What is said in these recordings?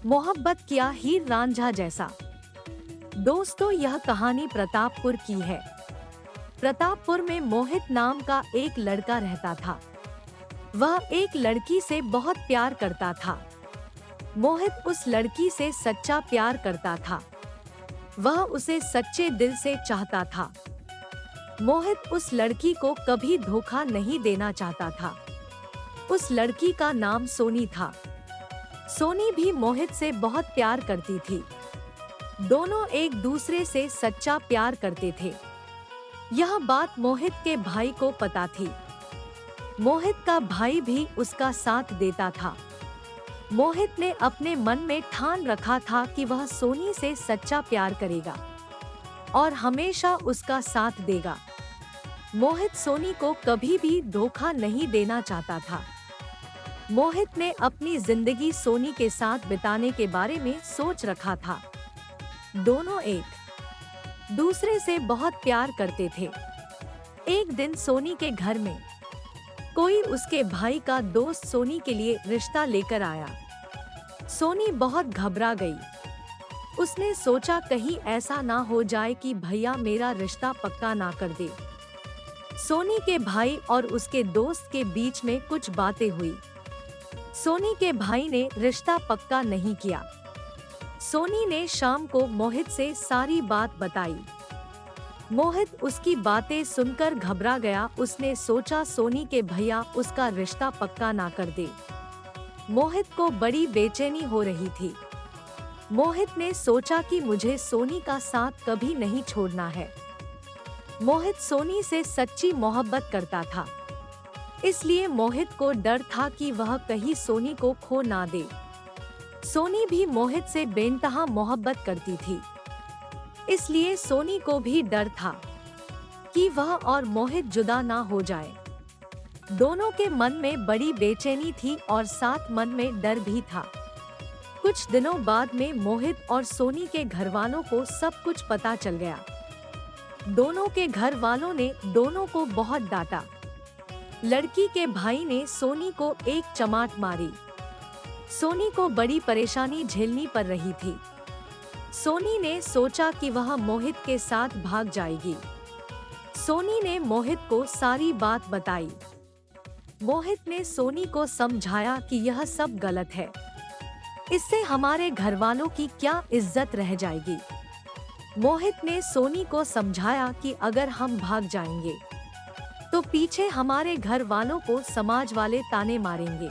मोहब्बत किया हीर रांझा जैसा। दोस्तों, यह कहानी प्रतापपुर की है। प्रतापपुर में मोहित नाम का एक लड़का रहता था। वह एक लड़की से बहुत प्यार करता था। मोहित उस लड़की से सच्चा प्यार करता था। वह उसे सच्चे दिल से चाहता था। मोहित उस लड़की को कभी धोखा नहीं देना चाहता था। उस लड़की का नाम सोनी था। सोनी भी मोहित से बहुत प्यार करती थी। दोनों एक दूसरे से सच्चा प्यार करते थे। यह बात मोहित के भाई को पता थी। मोहित का भाई भी उसका साथ देता था। मोहित ने अपने मन में ठान रखा था कि वह सोनी से सच्चा प्यार करेगा और हमेशा उसका साथ देगा। मोहित सोनी को कभी भी धोखा नहीं देना चाहता था। मोहित ने अपनी जिंदगी सोनी के साथ बिताने के बारे में सोच रखा था। दोनों एक दूसरे से बहुत प्यार करते थे। एक दिन सोनी के घर में कोई उसके भाई का दोस्त सोनी के लिए रिश्ता लेकर आया। सोनी बहुत घबरा गई। उसने सोचा कहीं ऐसा ना हो जाए कि भैया मेरा रिश्ता पक्का ना कर दे। सोनी के भाई और उसके दोस्त के बीच में कुछ बातें हुई। सोनी के भाई ने रिश्ता पक्का नहीं किया। सोनी ने शाम को मोहित से सारी बात बताई। मोहित उसकी बातें सुनकर घबरा गया। उसने सोचा सोनी के भैया उसका रिश्ता पक्का ना कर दे। मोहित को बड़ी बेचैनी हो रही थी। मोहित ने सोचा कि मुझे सोनी का साथ कभी नहीं छोड़ना है। मोहित सोनी से सच्ची मोहब्बत करता था, इसलिए मोहित को डर था कि वह कहीं सोनी को खो ना दे। सोनी भी मोहित से बेइंतहा मोहब्बत करती थी, इसलिए सोनी को भी डर था कि वह और मोहित जुदा ना हो जाए। दोनों के मन में बड़ी बेचैनी थी और साथ मन में डर भी था। कुछ दिनों बाद में मोहित और सोनी के घरवालों को सब कुछ पता चल गया। दोनों के घर वालों ने दोनों को बहुत डांटा। लड़की के भाई ने सोनी को एक चमाट मारी। सोनी को बड़ी परेशानी झेलनी पड़ रही थी। सोनी ने सोचा कि वह मोहित के साथ भाग जाएगी। सोनी ने मोहित को सारी बात बताई। मोहित ने सोनी को समझाया कि यह सब गलत है, इससे हमारे घरवालों की क्या इज्जत रह जाएगी। मोहित ने सोनी को समझाया कि अगर हम भाग जाएंगे तो पीछे हमारे घर वालों को समाज वाले ताने मारेंगे।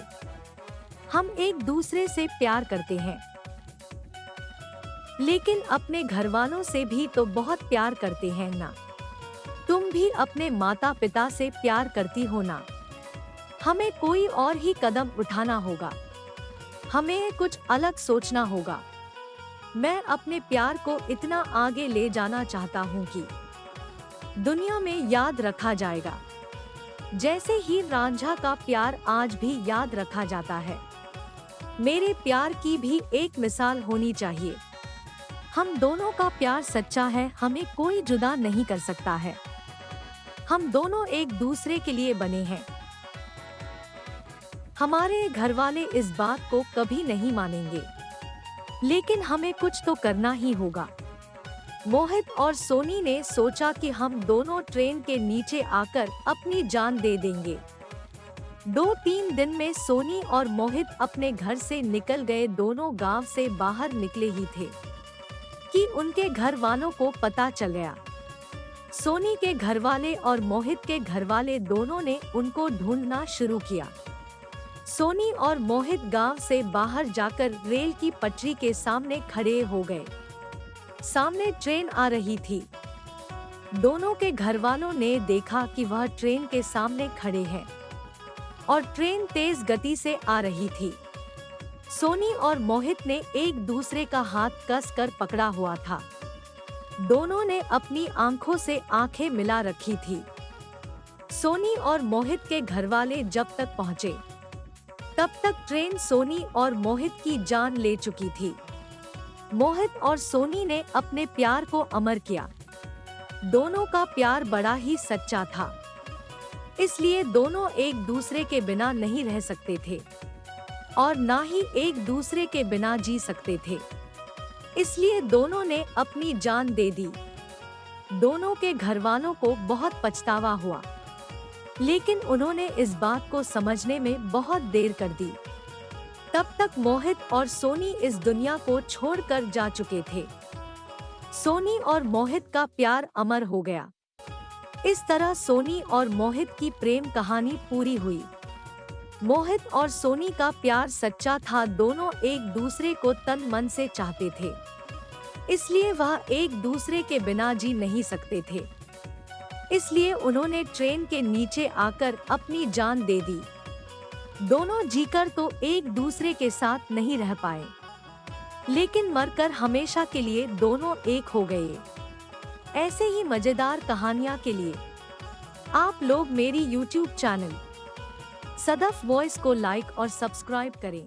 हम एक दूसरे से प्यार करते हैं, लेकिन अपने घर वालों से भी तो बहुत प्यार करते हैं ना। तुम भी अपने माता पिता से प्यार करती हो ना। हमें कोई और ही कदम उठाना होगा। हमें कुछ अलग सोचना होगा। मैं अपने प्यार को इतना आगे ले जाना चाहता हूँ कि दुनिया में याद रखा जाएगा, जैसे ही रांझा का प्यार आज भी याद रखा जाता है। मेरे प्यार की भी एक मिसाल होनी चाहिए। हम दोनों का प्यार सच्चा है, हमें कोई जुदा नहीं कर सकता है। हम दोनों एक दूसरे के लिए बने हैं। हमारे घरवाले इस बात को कभी नहीं मानेंगे, लेकिन हमें कुछ तो करना ही होगा। मोहित और सोनी ने सोचा कि हम दोनों ट्रेन के नीचे आकर अपनी जान दे देंगे। 2-3 दिन में सोनी और मोहित अपने घर से निकल गए। दोनों गांव से बाहर निकले ही थे कि उनके घर वालों को पता चल गया। सोनी के घरवाले और मोहित के घरवाले दोनों ने उनको ढूंढना शुरू किया। सोनी और मोहित गांव से बाहर जाकर रेल की पटरी के सामने खड़े हो गए। सामने ट्रेन आ रही थी। दोनों के घरवालों ने देखा कि वह ट्रेन के सामने खड़े हैं और ट्रेन तेज गति से आ रही थी। सोनी और मोहित ने एक दूसरे का हाथ कसकर पकड़ा हुआ था। दोनों ने अपनी आंखों से आंखें मिला रखी थी। सोनी और मोहित के घरवाले जब तक पहुंचे, तब तक ट्रेन सोनी और मोहित की जान ले चुकी थी। मोहित और सोनी ने अपने प्यार को अमर किया। दोनों का प्यार बड़ा ही सच्चा था, इसलिए दोनों एक दूसरे के बिना नहीं रह सकते थे। और ना ही एक दूसरे के बिना जी सकते थे। इसलिए दोनों ने अपनी जान दे दी। दोनों के घरवालों को बहुत पछतावा हुआ, लेकिन उन्होंने इस बात को समझने में बहुत देर कर दी। तब तक मोहित और सोनी इस दुनिया को छोड़कर जा चुके थे। सोनी और मोहित का प्यार अमर हो गया। इस तरह सोनी और मोहित की प्रेम कहानी पूरी हुई। मोहित और सोनी का प्यार सच्चा था। दोनों एक दूसरे को तन मन से चाहते थे, इसलिए वह एक दूसरे के बिना जी नहीं सकते थे। इसलिए उन्होंने ट्रेन के नीचे आकर अपनी जान दे दी। दोनों जीकर तो एक दूसरे के साथ नहीं रह पाए, लेकिन मरकर हमेशा के लिए दोनों एक हो गए। ऐसे ही मजेदार कहानियां के लिए आप लोग मेरी YouTube चैनल सदफ वॉइस को लाइक और सब्सक्राइब करें।